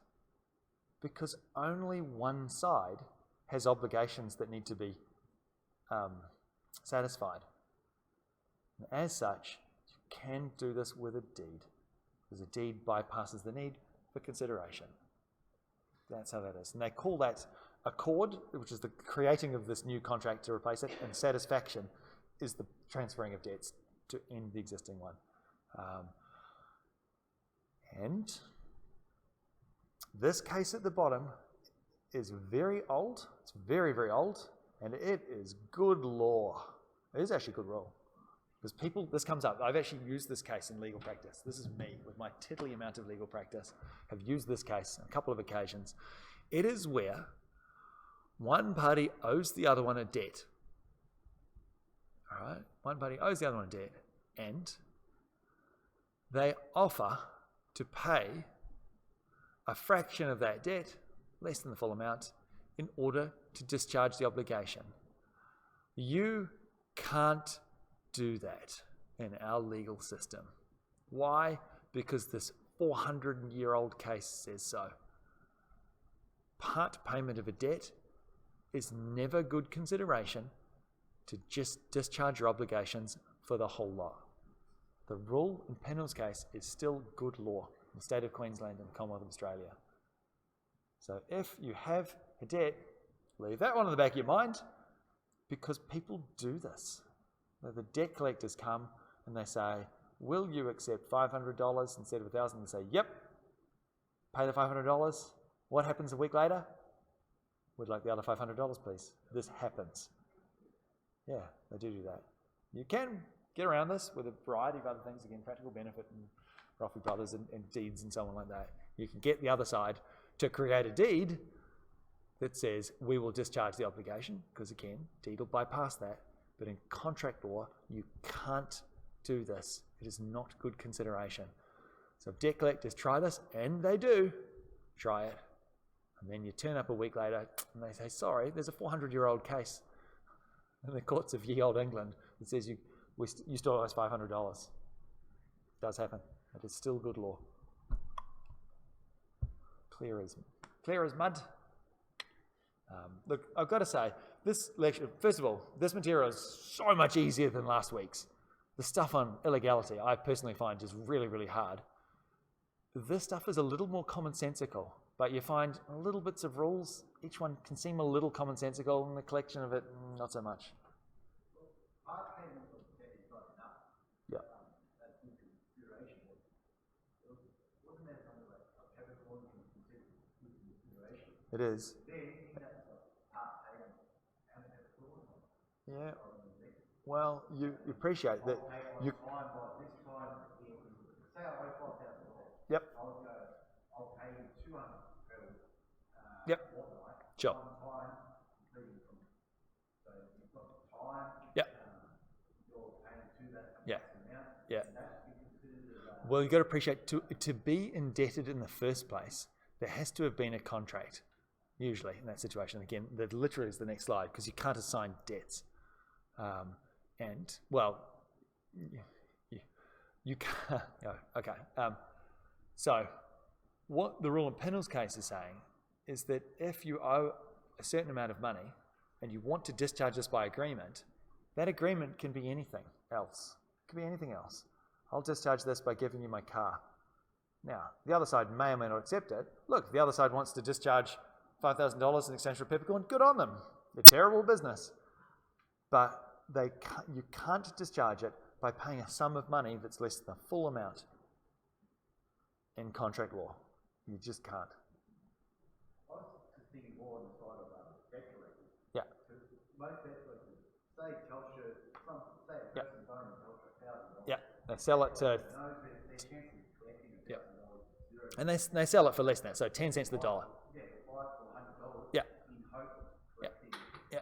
because only one side has obligations that need to be satisfied. And as such, you can do this with a deed, because a deed bypasses the need for consideration. That's how that is. And they call that accord, which is the creating of this new contract to replace it, and satisfaction is the transferring of debts to end the existing one. And this case at the bottom is very old. It's very, very old, and it is good law. It is actually good law. Because this comes up. I've actually used this case in legal practice. This is me, with my tiddly amount of legal practice, have used this case on a couple of occasions. It is where one party owes the other one a debt. All right? One party owes the other one a debt, and they offer to pay a fraction of that debt, less than the full amount, in order to discharge the obligation. You can't do that in our legal system. Why? Because this 400-year-old case says so. Part payment of a debt is never good consideration to just discharge your obligations for the whole lot. The rule in Penhill's case is still good law in the state of Queensland and the Commonwealth of Australia. So if you have a debt, leave that one in the back of your mind, because people do this. The debt collectors come and they say, will you accept $500 instead of $1,000? They say, yep, pay the $500. What happens a week later? We'd like the other $500, please. This happens. Yeah, they do that. You can get around this with a variety of other things, again, practical benefit and Roffey Brothers and deeds and so on like that. You can get the other side to create a deed that says we will discharge the obligation, because again, deed will bypass that. But in contract law, you can't do this. It is not good consideration. So if debt collectors try this, and they do, try it. And then you turn up a week later and they say, sorry, there's a 400-year-old case in the courts of ye old England that says you still owe us $500. It does happen. It is still good law. Clear as mud. Look, I've got to say, this lecture, first of all, this material is so much easier than last week's. The stuff on illegality, I personally find is really, really hard. This stuff is a little more commonsensical, but you find little bits of rules. Each one can seem a little commonsensical, and the collection of it, not so much. Part payment of debt is not enough. Yeah. That's into consideration. Wasn't there something like Capricorn consideration? It is. Then that's part payment and clause. Yeah. Well, you appreciate that. You. Time by this time, say I owe $5,000. Yep. I'll pay you $200 per Yep. fortnight. Sure. One time, completing from. So you've got the time. Yep. You're paying to that Yeah. amount. Yeah. And that's considered. Well, you've got to appreciate to be indebted in the first place, there has to have been a contract, usually in that situation. Again, that literally is the next slide, because you can't assign debts. And, well, you can't. Okay. So what the rule in Pennell's case is saying is that if you owe a certain amount of money and you want to discharge this by agreement, that agreement can be anything else. It can be anything else. I'll discharge this by giving you my car. Now, the other side may or may not accept it. Look, if the other side wants to discharge $5,000 in exchange for peppercorn, good on them. They're terrible business. But you can't discharge it by paying a sum of money that's less than the full amount in contract law. You just can't. I was just thinking more on the side of debt collectors. Yeah. Most debt collectors, say Telstra, say a person's owning Telstra $1,000. Yeah, they sell it to. Knows their chances of collecting $1,000 zero. And they sell it for less than that, so 10 cents the dollar. Yeah, $5 or $100. Yeah. In hope of collecting. Yeah.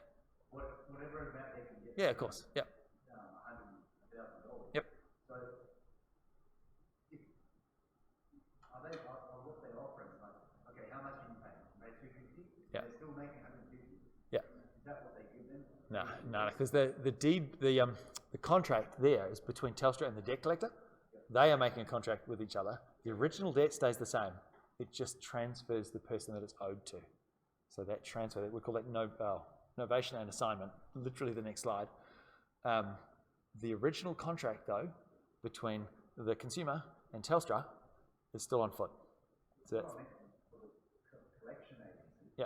Whatever amount they can get. Yeah, of course. Yeah. $100,000. Yep. So, what they're offering, like, okay, how much are you paying? You pay $250? Yeah. They're still making $150. Yeah. Is that what they give them? No, because the contract there is between Telstra and the debt collector. They are making a contract with each other. The original debt stays the same. It just transfers the person that it's owed to. So that transfer, we call that novation and assignment, literally the next slide. The original contract, though, between the consumer and Telstra is still on foot. So that's, For the collection agency, yeah,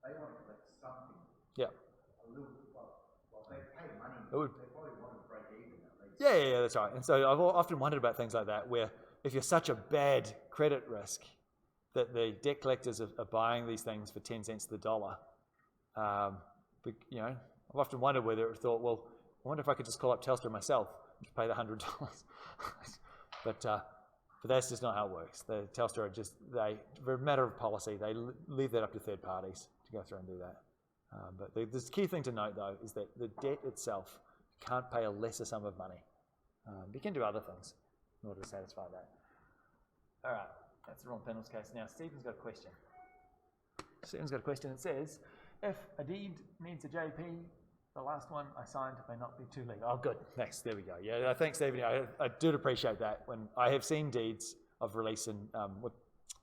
they want to collect something. yeah. A little, well, they pay money. It would, They probably want to break even at least. yeah, that's right. And so I've often wondered about things like that, where if you're such a bad credit risk that the debt collectors are buying these things for 10 cents to the dollar, but, I've often wondered whether it thought, well, I wonder if I could just call up Telstra myself and just pay the $100. But that's just not how it works. The Telstra are just, for a matter of policy, they leave that up to third parties to go through and do that. But the key thing to note, though, is that the debt itself, you can't pay a lesser sum of money. You can do other things in order to satisfy that. All right, that's the wrong Pennell's case. Now, Stephen's got a question. It says, if a deed needs a JP, the last one I signed may not be too legal. Oh, good. Thanks. There we go. Yeah, thanks, Stephen. I do appreciate that. When I have seen deeds of release and with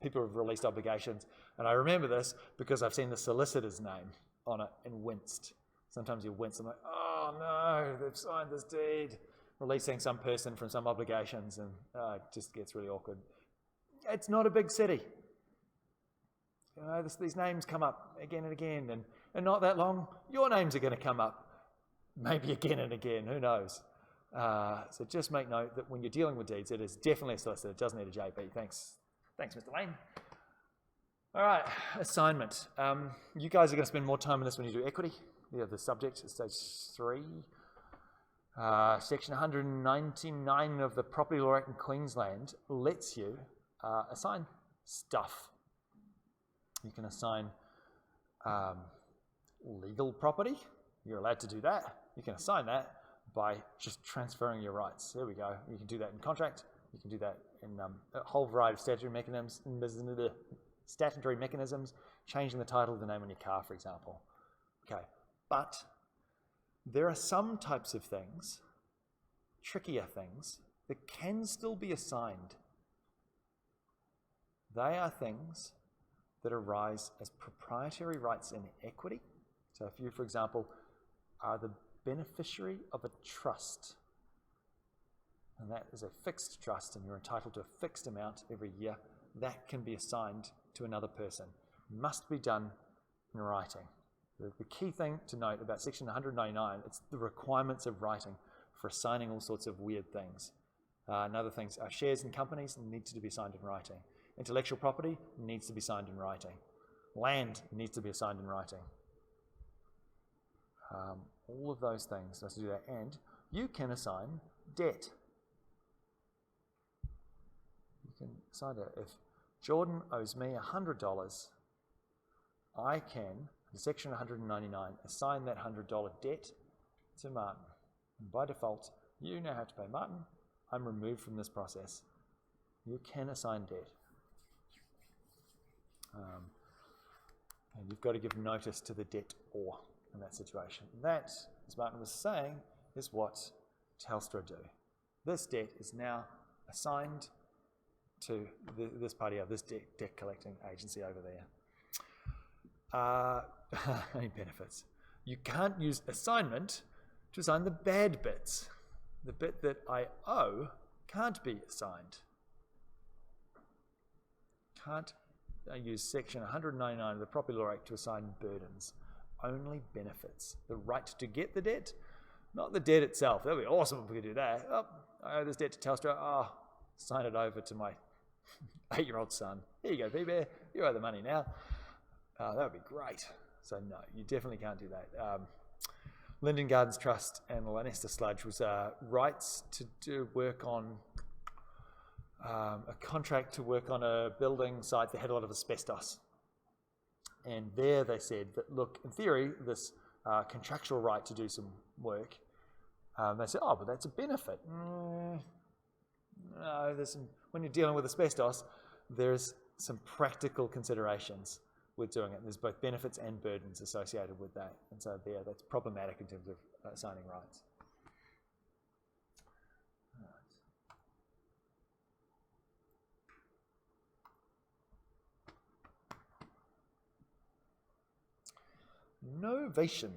people have released obligations, and I remember this because I've seen the solicitor's name on it and winced. Sometimes you wince. I'm like, oh no, they've signed this deed, releasing some person from some obligations, and it just gets really awkward. It's not a big city. These names come up again and again, and not that long, your names are going to come up, maybe again and again, who knows. So just make note that when you're dealing with deeds, it is definitely a solicitor. It doesn't need a JP. Thanks, Mr. Lane. All right, assignment. You guys are going to spend more time on this when you do equity. The subject is stage 3. Section 199 of the Property Law Act in Queensland lets you assign stuff. You can assign legal property. You're allowed to do that. You can assign that by just transferring your rights. There we go. You can do that in contract. You can do that in a whole variety of statutory mechanisms, changing the title of the name on your car, for example. Okay, but there are some types of things, trickier things, that can still be assigned. They are things that arise as proprietary rights in equity. So if you, for example, are the beneficiary of a trust, and that is a fixed trust and you're entitled to a fixed amount every year, that can be assigned to another person. Must be done in writing. The key thing to note about section 199, it's the requirements of writing for assigning all sorts of weird things. And other things, shares in companies needs to be assigned in writing. Intellectual property needs to be signed in writing. Land needs to be assigned in writing. All of those things has to do that. And you can assign debt. You can assign it. If Jordan owes me $100, I can, in section 199, assign that $100 debt to Martin. And by default, you now have to pay Martin. I'm removed from this process. You can assign debt. And you've got to give notice to the debtor in that situation. That, as Martin was saying, is what Telstra do. This debt is now assigned to this party, this debt collecting agency over there. Any benefits? You can't use assignment to assign the bad bits. The bit that I owe can't be assigned. Can't use section 199 of the Property Law Act to assign burdens. Only benefits. The right to get the debt, not the debt itself. That would be awesome if we could do that. Oh, I owe this debt to Telstra. Oh, sign it over to my 8-year-old son. Here you go, P-Bear. You owe the money now. That would be great. So no, you definitely can't do that. Linden Gardens Trust and Lanester Sludge was rights to do work on a contract to work on a building site that had a lot of asbestos. And there they said that, look, in theory, this contractual right to do some work, they said, oh, but that's a benefit. No, when you're dealing with asbestos, there's some practical considerations with doing it. There's both benefits and burdens associated with that. And so there, that's problematic in terms of assigning rights. Novation.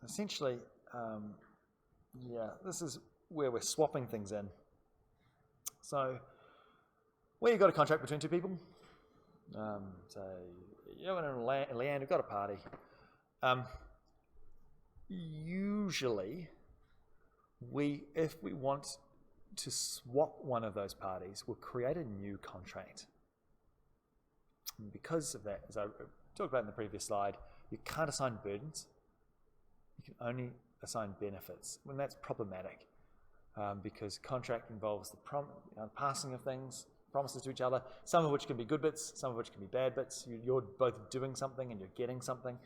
Essentially, this is where we're swapping things in. So, where you've got a contract between two people, so you're in land, you've got a party. Usually, if we want to swap one of those parties, we'll create a new contract. And because of that, as I talked about in the previous slide, you can't assign burdens. You can only assign benefits. And that's problematic because contract involves the passing of things, promises to each other, some of which can be good bits, some of which can be bad bits. You're both doing something and you're getting something.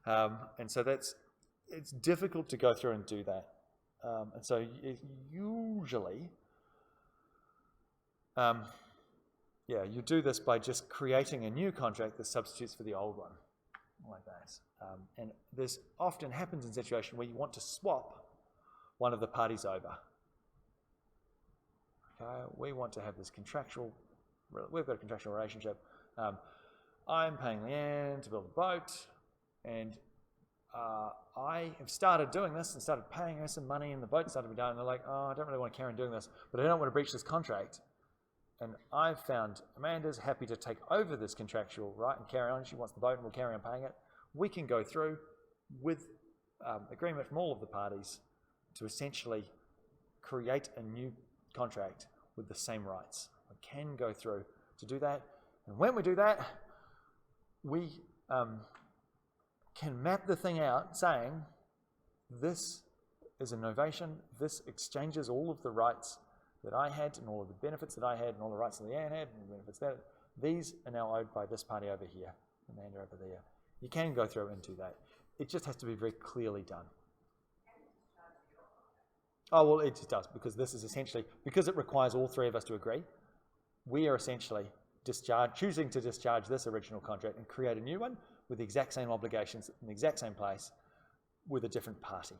And so it's difficult to go through and do that. And so usually, you do this by just creating a new contract that substitutes for the old one, like that. And this often happens in a situation where you want to swap one of the parties over. Okay, we want to have this we've got a contractual relationship. I'm paying Leanne to build a boat, and I have started doing this and started paying her some money, and the boat started to be done, and they're like, oh, I don't really want to carry on doing this, but I don't want to breach this contract. And I've found Amanda's happy to take over this contractual right and carry on. She wants the boat and we'll carry on paying it. We can go through with agreement from all of the parties to essentially create a new contract with the same rights. We can go through to do that. And when we do that, we can map the thing out saying, this is a novation, this exchanges all of the rights that I had and all of the benefits that I had and all the rights that Leanne had and the benefits that these are now owed by this party over here, Amanda over there. You can go through and do that. It just has to be very clearly done. Oh, well, it just does, because this is essentially, because it requires all three of us to agree, we are essentially choosing to discharge this original contract and create a new one with the exact same obligations in the exact same place with a different party.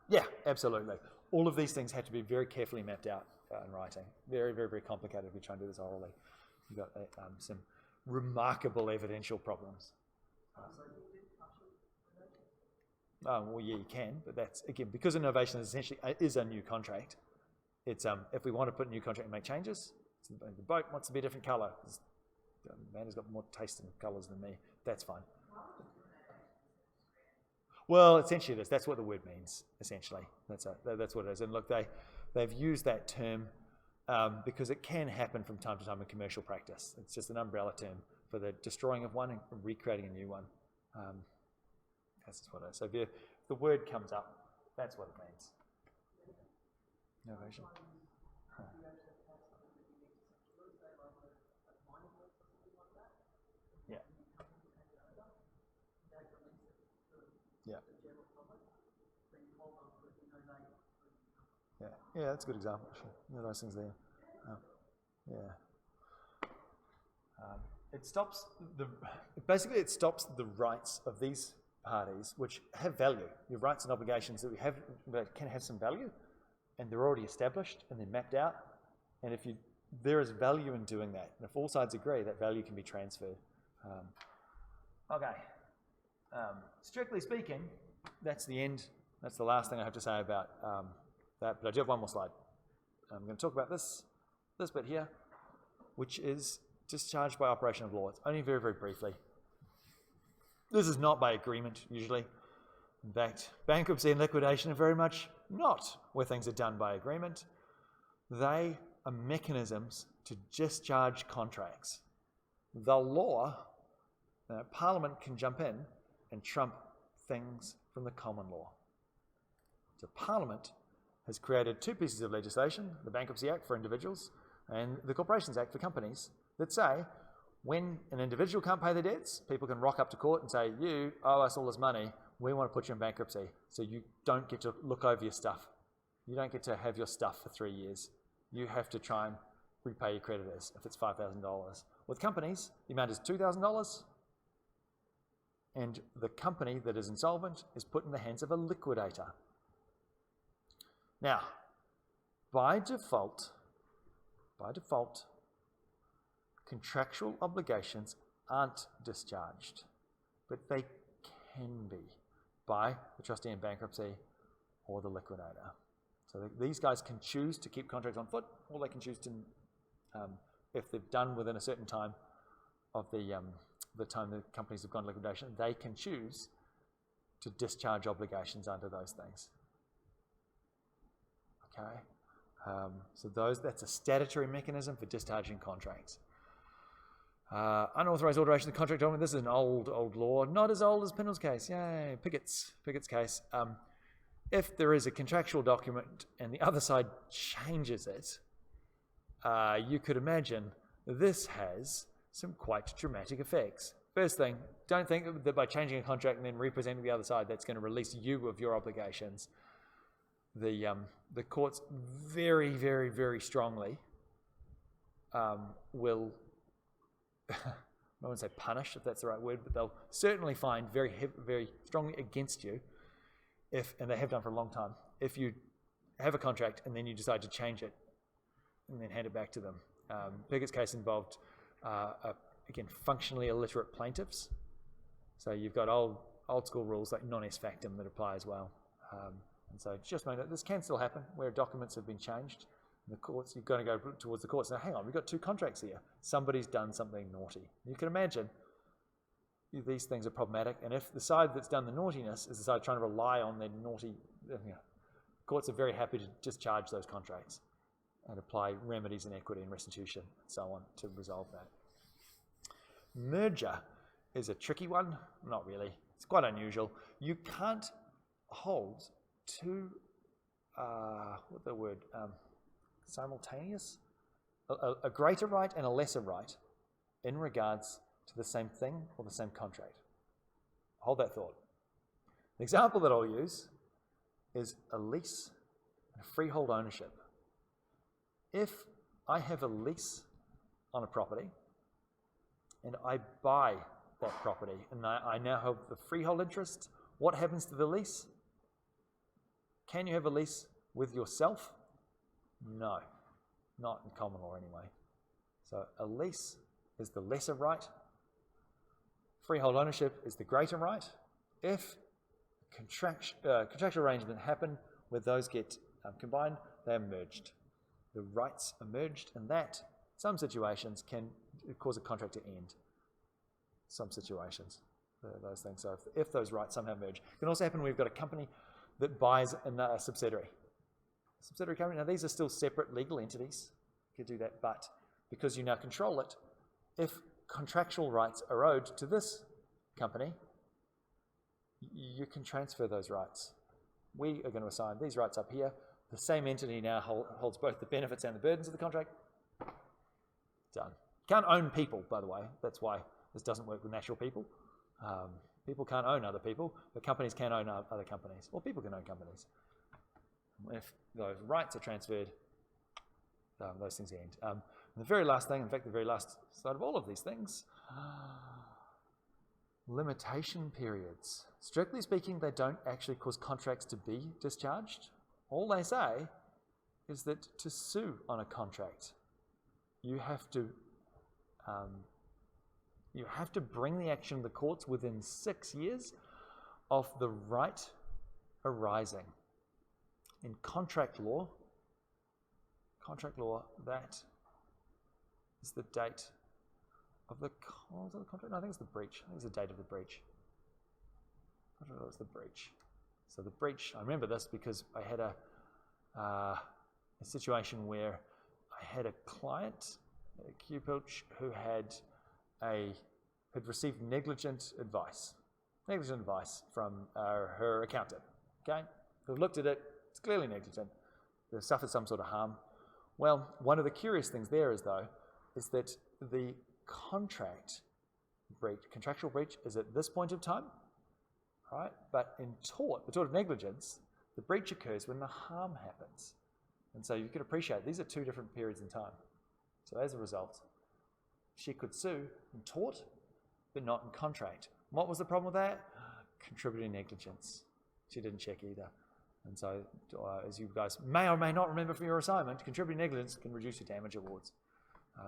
Yeah, absolutely. All of these things had to be very carefully mapped out in writing. Very, very, very complicated if you try and do this orally. You've got some remarkable evidential problems. Well, yeah, you can, but that's, again, because a novation is essentially is a new contract, it's if we want to put a new contract and make changes, the boat wants to be a different colour. The man has got more taste in colours than me. That's fine. Well, essentially it is. That's what the word means, essentially. That's what it is. And look, they've used that term because it can happen from time to time in commercial practice. It's just an umbrella term for the destroying of one and recreating a new one. That's just what it is. So if the word comes up, that's what it means. Novation. Huh. Yeah. Yeah. Yeah, that's a good example. Yeah, those things there. Yeah. It stops it stops the rights of these parties, which have value. Your rights and obligations that can have some value, and they're already established and they're mapped out. And if there is value in doing that, and if all sides agree, that value can be transferred. Okay. Strictly speaking, that's the end. That's the last thing I have to say about that. But I do have one more slide. I'm going to talk about this bit here, which is discharge by operation of law. It's only very, very briefly. This is not by agreement, usually. In fact, bankruptcy and liquidation are very much not where things are done by agreement. They are mechanisms to discharge contracts. The law, Parliament can jump in and trump things from the common law. So Parliament has created two pieces of legislation, the Bankruptcy Act for individuals and the Corporations Act for companies, that say when an individual can't pay their debts, people can rock up to court and say, you owe us all this money, we want to put you in bankruptcy, so you don't get to look over your stuff. You don't get to have your stuff for 3 years. You have to try and repay your creditors if it's $5,000. With companies, the amount is $2,000, and the company that is insolvent is put in the hands of a liquidator. Now, by default, contractual obligations aren't discharged, but they can be by the trustee in bankruptcy or the liquidator. So these guys can choose to keep contracts on foot, or they can choose to, if they've done within a certain time of the time the companies have gone to liquidation, they can choose to discharge obligations under those things. Okay, so that's a statutory mechanism for discharging contracts. Unauthorized alteration of the contract document. This is an old law, not as old as Pinnell's case. Yay, Pickett's case. If there is a contractual document and the other side changes it, you could imagine this has some quite dramatic effects. First thing, don't think that by changing a contract and then representing the other side, that's going to release you of your obligations. The courts very, very, very strongly will, I won't say punish, if that's the right word, but they'll certainly find very, very strongly against you and they have done for a long time, if you have a contract and then you decide to change it and then hand it back to them. Pickett's case involved, again, functionally illiterate plaintiffs. So you've got old school rules like non est factum that apply as well. And so just know that this can still happen where documents have been changed. In the courts, you're going to go towards the courts and say, hang on, we've got two contracts here. Somebody's done something naughty. You can imagine these things are problematic, and if the side that's done the naughtiness is the side trying to rely on their naughty, courts are very happy to discharge those contracts and apply remedies in equity and restitution and so on to resolve that. Merger is a tricky one. Not really. It's quite unusual. You can't hold two, what's the word, simultaneous? A greater right and a lesser right in regards to the same thing or the same contract. Hold that thought. The example that I'll use is a lease and freehold ownership. If I have a lease on a property and I buy that property and I now have the freehold interest, what happens to the lease? Can you have a lease with yourself? No, not in common law anyway. So a lease is the lesser right. Freehold ownership is the greater right. If contractual arrangement happen where those get combined, they are merged. The rights are merged, and that, some situations, can cause a contract to end. Some situations, those things. So if those rights somehow merge. It can also happen when we've got a company that buys a subsidiary. Subsidiary company, now these are still separate legal entities. You could do that, but because you now control it, if contractual rights are owed to this company, you can transfer those rights. We are going to assign these rights up here. The same entity now holds both the benefits and the burdens of the contract. Done. Can't own people, by the way. That's why this doesn't work with natural people. People can't own other people, but companies can own other companies, or people can own companies. If those rights are transferred, those things end. And the very last thing, in fact, the very last slide of all of these things, limitation periods. Strictly speaking, they don't actually cause contracts to be discharged. All they say is that to sue on a contract, you have to bring the action to the courts within 6 years of the right arising. In contract law, that is the date of the contract. No, I think it's the breach. I think it's the date of the breach. I don't know if it was the breach. So the breach, I remember this because I had a situation where I had a client, a Q-Pilch, who had received negligent advice from her accountant. Okay, who looked at it. It's clearly negligent. They've suffered some sort of harm. Well, one of the curious things there is that the contractual breach is at this point of time, right? But in the tort of negligence, the breach occurs when the harm happens. And so you can appreciate these are two different periods in time. So as a result, she could sue in tort, but not in contract. What was the problem with that? Contributing negligence. She didn't check either. And so, as you guys may or may not remember from your assignment, contributing negligence can reduce your damage awards.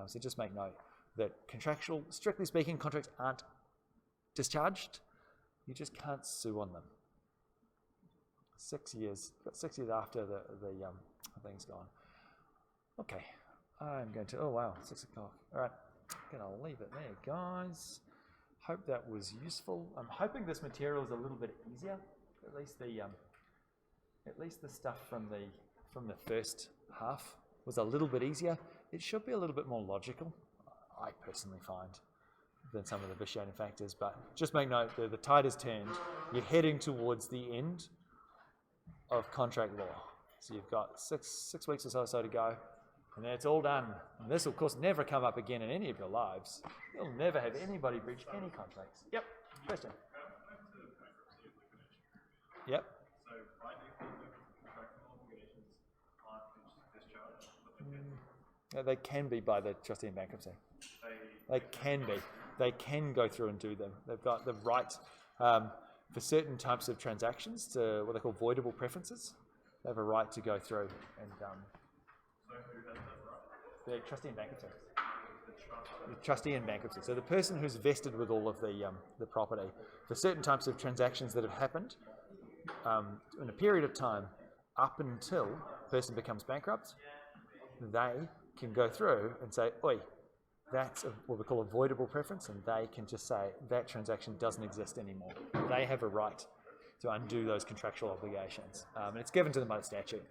So just make note that strictly speaking, contracts aren't discharged. You just can't sue on them. 6 years after the thing's gone. Okay, I'm going to, oh wow, 6 o'clock. All right, going to leave it there, guys. Hope that was useful. I'm hoping this material is a little bit easier, at least the stuff from the first half was a little bit easier. It should be a little bit more logical, I personally find, than some of the vitiating factors. But just make note that the tide has turned. You're heading towards the end of contract law. So you've got six weeks or so to go, and then it's all done. And this will, of course, never come up again in any of your lives. You'll never have anybody breach any contracts. Yep, question. Yep. So by default, the contractual obligations aren't discharged, but They can be by the trustee in bankruptcy. They can be. They can go through and do them. They've got the right for certain types of transactions to what they call voidable preferences. They have a right to go through and. So who has that right? The trustee in bankruptcy. The trustee in bankruptcy. So the person who's vested with all of the property for certain types of transactions that have happened in a period of time up until the person becomes bankrupt, they can go through and say, oi, that's what we call a voidable preference, and they can just say that transaction doesn't exist anymore. They have a right to undo those contractual obligations, and it's given to them by the statute.